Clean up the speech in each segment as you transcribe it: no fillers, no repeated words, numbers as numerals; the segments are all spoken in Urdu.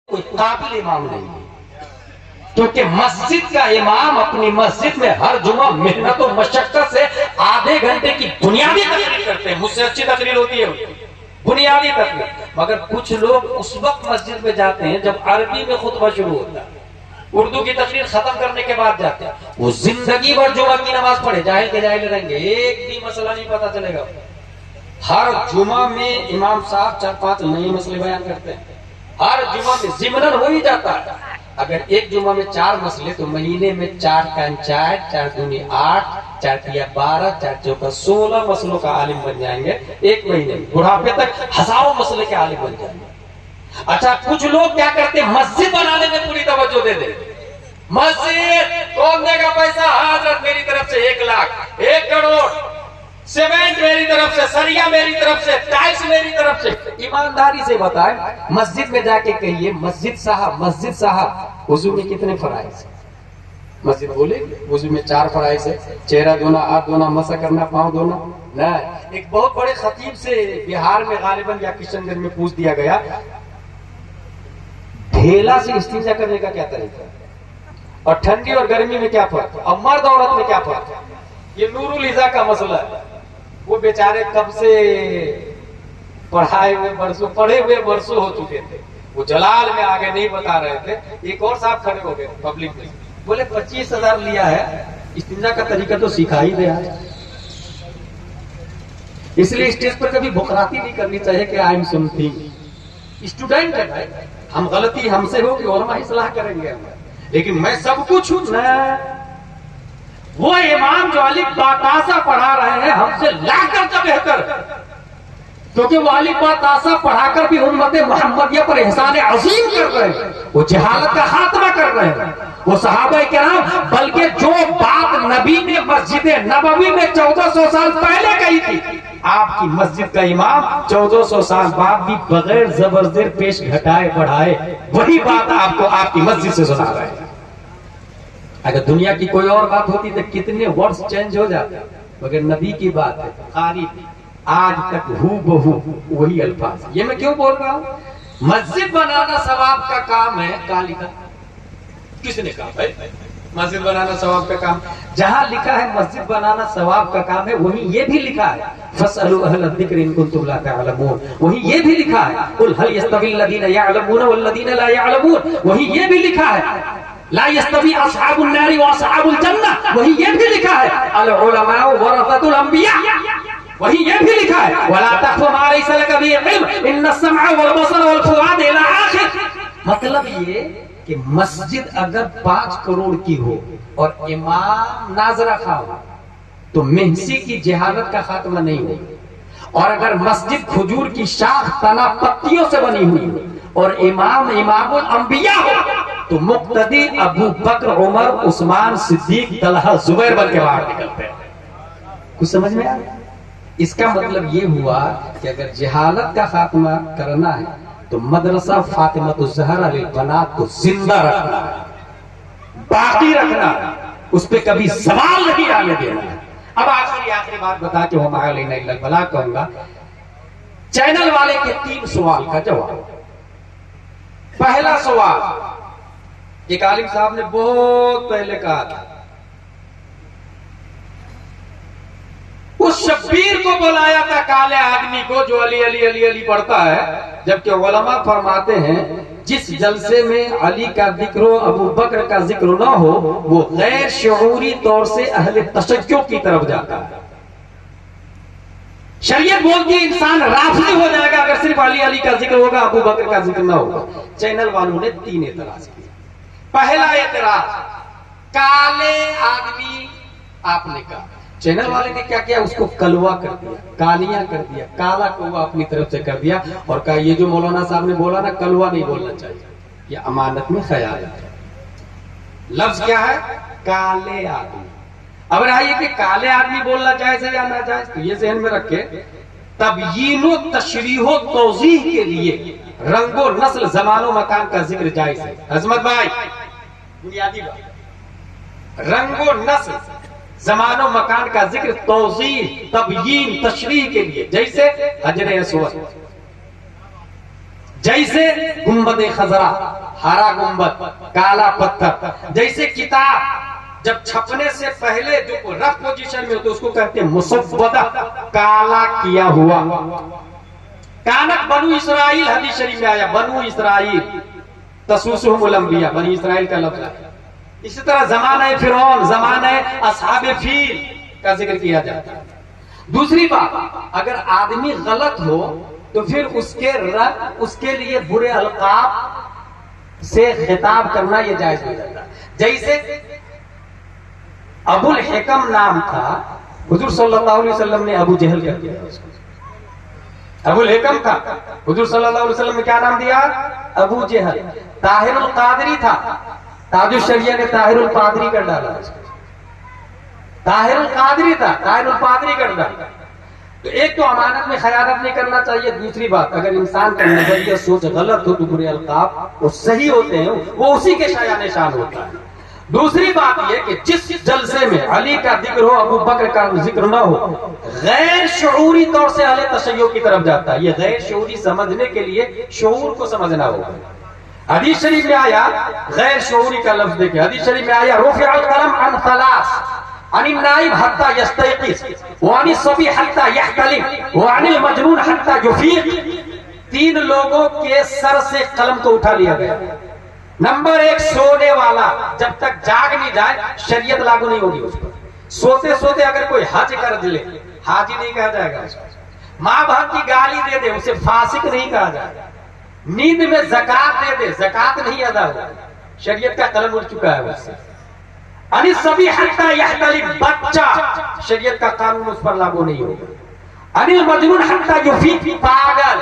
کوئی قابل امام نہیں ہے، کیونکہ مسجد کا امام اپنی مسجد میں ہر جمعہ محنت و مشقت سے آدھے گھنٹے کی بنیادی تقریر کرتے ہیں. مجھ سے اچھی تقریر ہوتی ہے بنیادی تقریر. مگر کچھ لوگ اس وقت مسجد میں جاتے ہیں جب عربی میں خطبہ شروع ہوتا ہے، اردو کی تقریر ختم کرنے کے بعد جاتے ہیں. وہ زندگی بھر جمعہ کی نماز پڑھے، جاہل کے جاہل رہیں گے، ایک بھی مسئلہ نہیں پتا چلے گا. ہر جمعہ میں امام صاحب 4-5 نئے مسئلے بیان کرتے ہیں. ہر جمعہ میں ضمناً ہو ہی جاتا ہے. اگر ایک جمعہ میں 4 مسئلے تو مہینے میں 4 × 4 4 × 8 4 × 12 4 × 16 مسئلوں کا عالم بن جائیں گے. ایک مہینے میں بڑھاپے تک ہزاروں مسئلے کے عالم بن جائیں گے. اچھا کچھ لوگ کیا کرتے ہیں، مسجد بنانے میں پوری توجہ دے دیں. مسجد کون دے گا پیسہ؟ حضرت میری طرف سے 1 لاکھ 1 کروڑ، سیمنٹ میری طرف سے، سریا میری طرف سے، ٹائلس میری طرف سے. ایمانداری سے بتائیں، مسجد میں جا کے کہیے مسجد صاحب وضو میں کتنے فرائض ہیں؟ مسجد بولے وضو میں 4 فرائض ہے، چہرہ دھونا، ہاتھ دھونا، مسح کرنا، پاؤں دھونا. نہیں، ایک بہت بڑے خطیب سے بہار میں غالباً یا کشن گنج میں پوچھ دیا گیا، ڈھیلا سے استنجا کرنے کا کیا طریقہ ہے، اور ٹھنڈی اور گرمی میں کیا فرق ہے، اور مرد عورت میں کیا فرق ہے؟ یہ نور الہدا کا مسئلہ ہے. وہ بیچارے کب سے پڑھے ہوئے برسوں ہو چکے تھے، وہ جلال میں آگے نہیں بتا رہے تھے. ایک اور صاحب کھڑے ہو گئے پبلک میں، بولے 25,000 لیا ہے، استنجا کا طریقہ تو سکھا ہی دیا. اس لیے اسٹیج پر کبھی بکراتی نہیں کرنی چاہیے کہ I am some thing. Student ہے بھائی، ہم غلطی ہم سے ہوگی، علماء اصلاح کریں گے، لیکن میں سب کچھ ہوں. وہ امام جو الف با تا سا پڑھا رہے ہیں ہم سے لاکھ درجہ بہتر، کیونکہ وہ الف با تا سا پڑھا کر بھی امت محمدیہ پر احسان عظیم کر رہے ہیں، وہ جہالت کا خاتمہ کر رہے ہیں. وہ صحابہ کرام، بلکہ جو بات نبی نے مسجد نبوی میں 1400 سال پہلے کہی تھی، آپ کی مسجد کا امام 1400 سال بعد بھی بغیر زبر زیر پیش گھٹائے بڑھائے وہی بات آپ کو آپ کی مسجد سے سنا رہے ہیں. اگر دنیا کی کوئی اور بات ہوتی تو کتنے ورڈز چینج ہو جاتے، مگر نبی کی بات ہے، قاری آج تک ہو بہو وہی الفاظ. یہ میں کیوں بول رہا ہوں؟ مسجد بنانا ثواب کا کام ہے. کہاں لکھا؟ کس نے کہا بھائی مسجد بنانا ثواب کا کام؟ جہاں لکھا ہے مسجد بنانا ثواب کا کام ہے، وہیں یہ بھی لکھا ہے فَاسْأَلُوا أَهْلَ الذِّكْرِ إِن كُنتُمْ لَا تَعْلَمُونَ. وہیں یہ بھی لکھا ہے قُلْ هَلْ يَسْتَوِي الَّذِينَ يَعْلَمُونَ وَالَّذِينَ لَا يَعْلَمُونَ. وہیں یہ بھی لکھا ہے لا يستوي اصحاب النار واصحاب الجنہ. وہی یہ بھی لکھا ہے العلماء ورثۃ الانبیاء. وہی یہ بھی لکھا ہے ولا تخف ما ليس لك به علم ان السمع والبصر والفؤاد الى آخر. مطلب یہ کہ مسجد اگر 5 کروڑ کی ہو اور امام ناظرہ خواہ ہو تو مہسی کی جہالت کا خاتمہ نہیں ہوگا. اور اگر مسجد کھجور کی شاخ تنا پتیوں سے بنی ہوئی اور امام الانبیاء ہو تو مقتدی ابو بکر، عمر، عثمان، صدیق، طلحہ، زبیر بن کے باہر نکلتے ہیں. کچھ سمجھ میں آیا؟ اس کا مطلب یہ ہوا کہ اگر جہالت کا خاتمہ کرنا ہے تو مدرسہ فاطمۃ الزہرا للبنات کو زندہ رکھنا ہے، باقی رکھنا ہے، اس پہ کبھی سوال نہیں آنے دینا ہے. اب آخری بات بتا کے وما علینا الا البلاغ کہوں گا. چینل والے کے 3 سوال کا جواب. پہلا سوال ایک عالم صاحب نے بہت پہلے کہا تھا، اس شبیر کو بلایا تھا کالے آدمی کو جو علی علی علی علی پڑھتا ہے، جبکہ علماء فرماتے ہیں جس جلسے میں علی کا ذکر ہو، ابو بکر کا ذکر نہ ہو، وہ غیر شعوری طور سے اہل تشیع کی طرف جاتا ہے. شریعت بولتی ہے انسان رافضی ہو جائے گا اگر صرف علی علی کا ذکر ہوگا، ابو بکر کا ذکر نہ ہوگا. چینل والوں نے 3 اعتراض کیے. پہلا اعتراض، کالے آدمی آپ نے کہا. چینل والے نے کیا کیا؟ اس کو کلوا کر دیا، کالیاں کر دیا، کالا کوا اپنی طرف سے کر دیا اور کہا یہ جو مولانا صاحب نے بولا نا کلوا نہیں بولنا چاہیے، یہ امانت میں خیانت ہے. لفظ کیا ہے؟ کالے آدمی. اب رہا یہ کہ کالے آدمی بولنا جائز ہے یا ناجائز، تو یہ ذہن میں رکھے تبیین و تشریح و توضیح کے لیے رنگ و نسل، زمان و مکان کا ذکر جائز ہے. عظمت بھائی بنیادی بات، رنگ و نسل، زمان و مکان کا ذکر توضیح، تبیین، تشریح کے لیے، جیسے حجر اسود. جیسے گنبد خضرا، ہرا گنبد، کالا پتھر. جیسے کتاب جب چھپنے سے پہلے جو رف پوزیشن میں ہوتے اس کو کہتے ہیں مسودہ، کالا کیا ہوا. کانت بنو اسرائیل، حدیث شریف میں آیا بنو اسرائیل تسوسہم الانبیاء، بنی اسرائیل کا لفظ ہے. اسی طرح زمانہ فرعون، زمانہ اصحاب فیل کا ذکر کیا جاتا ہے. دوسری بات، اگر آدمی غلط ہو تو پھر اس کے لیے برے القاب سے خطاب کرنا یہ جائز ہو جاتا ہے. جیسے ابو الحکم نام تھا، حضور صلی اللہ علیہ وسلم نے ابو جہل کر دیا اس کو. ابو الحکم تھا، حضور صلی اللہ علیہ وسلم نے کیا نام دیا؟ ابو جہل. طاہر القادری تھا، تاج الشریعہ نے طاہر القادری کر ڈالا. طاہر القادری تھا، طاہر القادری کر ڈالا. تو ایک تو امانت میں خیانت نہیں کرنا چاہیے. دوسری بات، اگر انسان کا نظریہ سوچ غلط ہو تو برے القاب وہ صحیح ہوتے ہیں، وہ اسی کے شایع نشان ہوتا ہے. دوسری بات یہ کہ جس جلسے میں علی کا ذکر ہو، ابو بکر کا ذکر نہ ہو، غیر شعوری طور سے اہل تشیع کی طرف جاتا ہے. یہ غیر شعوری سمجھنے کے لیے شعور کو سمجھنا ہوگا. حدیث شریف میں آیا، غیر شعوری کا لفظ دیکھیں، حدیث شریف میں آیا رفع القلم عن ثلاث، عن النائم حتى يستيقظ، وعن الصبي حتى يحتلم، وعن المجنون حتى يفيق. 3 لوگوں کے سر سے قلم کو اٹھا لیا گیا. نمبر 1 سونے والا، جب تک جاگ نہیں جائے شریعت لاگو نہیں ہوگی اس پر. سوتے سوتے اگر کوئی حج کر لے، حاجی نہیں کہا جائے گا. ماں باپ کی گالی دے دے، اسے فاسق نہیں کہا جائے گا. نیند میں زکات دے دے، زکات نہیں ادا ہو، شریعت کا قلم اٹھ چکا ہے اس سے. انی سبھی حتی یحتلم، بچہ، شریعت کا قانون اس پر لاگو نہیں ہوگا. انی المجنون حتی یفیق، پاگل.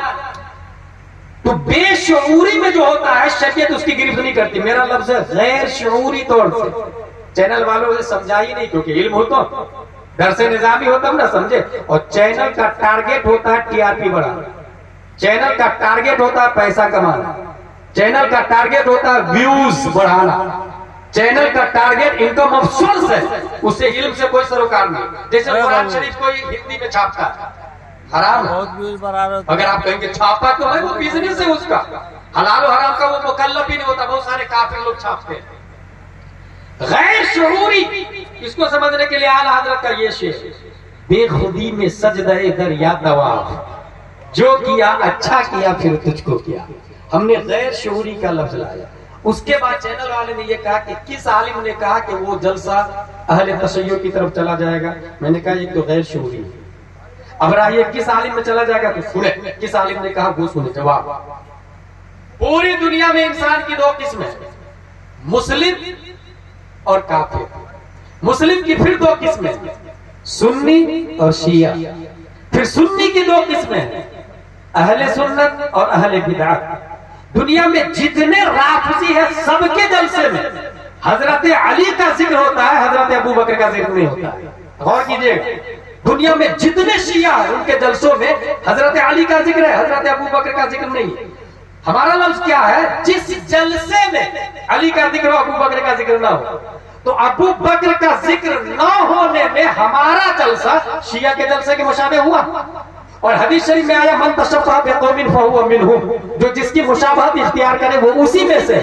تو بے شعوری میں جو ہوتا ہے شریعت اس کی گرفت نہیں کرتی. میرا لفظ ہے غیر شعوری طور سے. چینل والوں سے سمجھا ہی نہیں، کیونکہ علم ہوتا درس نظامی ہوتا ہم نہ سمجھے. اور چینل کا ٹارگیٹ ہوتا ہے ٹی آر پی بڑھانا، چینل کا ٹارگیٹ ہوتا ہے پیسہ کمانا، چینل کا ٹارگیٹ ہوتا ہے ویوز بڑھانا، چینل کا ٹارگیٹ انکم آف سورس ہے. اس سے علم سے کوئی سروکار نہیں. جیسے قرآن شریف کوئی ہندی میں چھاپتا ہے، حرام ہے. اگر آپ کہیں گے چھاپا تو ہے، وہ بزنس ہے اس کا. حلال و حرام کا وہ مکلف ہی نہیں ہوتا. بہت سارے کافر لوگ چھاپتے ہیں. غیر شعوری، اس کو سمجھنے کے لیے اعلی حضرت کا یہ شعر، بے خودی میں سجدہ در یا طواف، جو کیا اچھا کیا پھر تجھ کو کیا. ہم نے غیر شعوری کا لفظ لایا. اس کے بعد چینل والے نے یہ کہا کہ کس عالم نے کہا کہ وہ جلسہ اہل تشیع کی طرف چلا جائے گا. میں نے کہا یہ تو غیر شعوری ہے. اب رہا یہ کس عالم میں چلا جائے گا تو سنیں کس عالم نے کہا وہ سنیں. جواب، پوری دنیا میں انسان کی 2 قسمیں، مسلم اور کافر. مسلم کی پھر 2 قسمیں، سنی اور شیعہ. پھر سنی کی 2 قسمیں، اہل سنت اور اہل بدعت. دنیا میں جتنے رافضی ہیں سب کے جلسے میں حضرت علی کا ذکر ہوتا ہے، حضرت ابو بکر کا ذکر نہیں ہوتا ہے. غور کیجئے گا، دنیا میں جتنے شیعہ ہیں ان کے جلسوں میں حضرت علی کا ذکر ہے، حضرت ابو بکر کا ذکر نہیں. ہمارا لفظ کیا ہے؟ جس جلسے میں علی کا ذکر ہو، ابو بکر کا ذکر نہ ہو. تو ابو بکر کا ذکر نہ ہونے میں ہمارا جلسہ شیعہ کے جلسے کے مشابہ ہوا. اور حدیث شریف میں آیا من تشبہ بقوم فہو منہم، جو جس کی مشابہت اختیار کرے وہ اسی میں سے.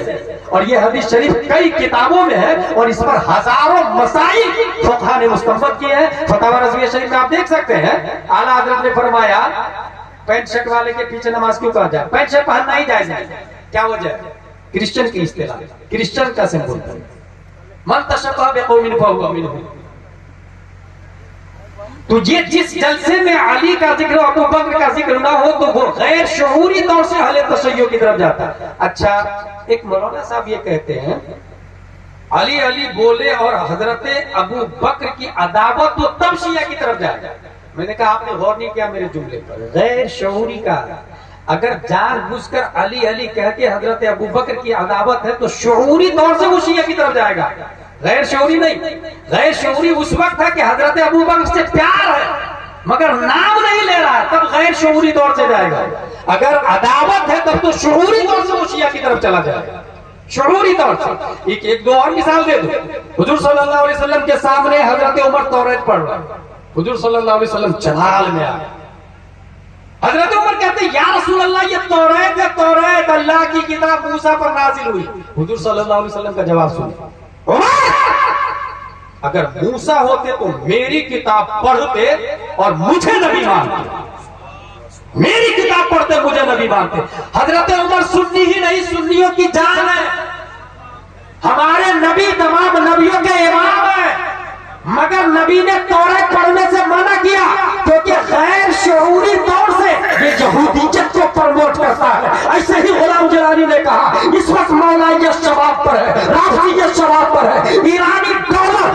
اور یہ حدیث شریف کئی کتابوں میں ہے اور اس پر ہزاروں مسائل فقہاء نے مستنبط کیے ہیں. فتاوی رضویہ شریف میں آپ دیکھ سکتے ہیں اعلیٰ حضرت نے فرمایا پینٹ شرٹ والے کے پیچھے نماز کیوں کہا جائے؟ پینٹ شرٹ پہننا ہی جائز ہے. کیا وجہ ہے؟ کرسچن کی اصطلاح، کرسچن کا سمبول ہے. من تشبہ بقوم فہو منہم. تو یہ جس جلسے میں علی کا ذکر اور ابو بکر کا ذکر نہ ہو تو وہ غیر شعوری طور سے اہل تشیع کی طرف جاتا ہے. اچھا، ایک مولانا صاحب یہ کہتے ہیں علی علی بولے اور حضرت ابو بکر کی عداوت تو تب شیعہ کی طرف جائے. میں نے کہا آپ نے غور نہیں کیا میرے جملے پر. غیر شعوری کا اگر جان بوجھ کر علی علی کہہ کے حضرت ابو بکر کی عداوت ہے تو شعوری طور سے وہ شیعہ کی طرف جائے گا، غیر شعوری نہیں. غیر شعوری اس وقت ہے کہ حضرت ابو بکر سے پیار ہے مگر نام نہیں لے رہا ہے، تب غیر شعوری طور سے جائے گا. اگر عداوت ہے تب تو شعوری طور سے وہ شیعہ کی طرف چلا جائے گا، شعوری طور سے. ایک 2 اور مثال دے دو. حضور صلی اللہ علیہ وسلم کے سامنے حضرت عمر توریت پڑھ رہا ہے. حضور صلی اللہ علیہ وسلم جلال میں آئے، حضرت عمر کہتے ہیں یا رسول اللہ یہ تورات اللہ کی کتاب موسیٰ پر نازل ہوئی. حضور صلی اللہ علیہ وسلم کا جواب سنیں، اگر موسیٰ ہوتے تو میری کتاب پڑھتے اور مجھے نبی مانتے، میری کتاب پڑھتے مجھے نبی مانتے. حضرت عمر سنی ہی نہیں، سنیوں کی جان ہے. ہمارے نبی تمام نبیوں کے امام ہیں، مگر نبی نے تورات پڑھنے سے منع کیا کیونکہ غیر شعوری طور سے یہ یہودیت کو پروموٹ کرتا ہے. ایسے ہی غلام جیلانی نے کہا اس وقت مولائیت شباب پر ہے، رافضیت شباب پر ہے، ایرانی ڈالر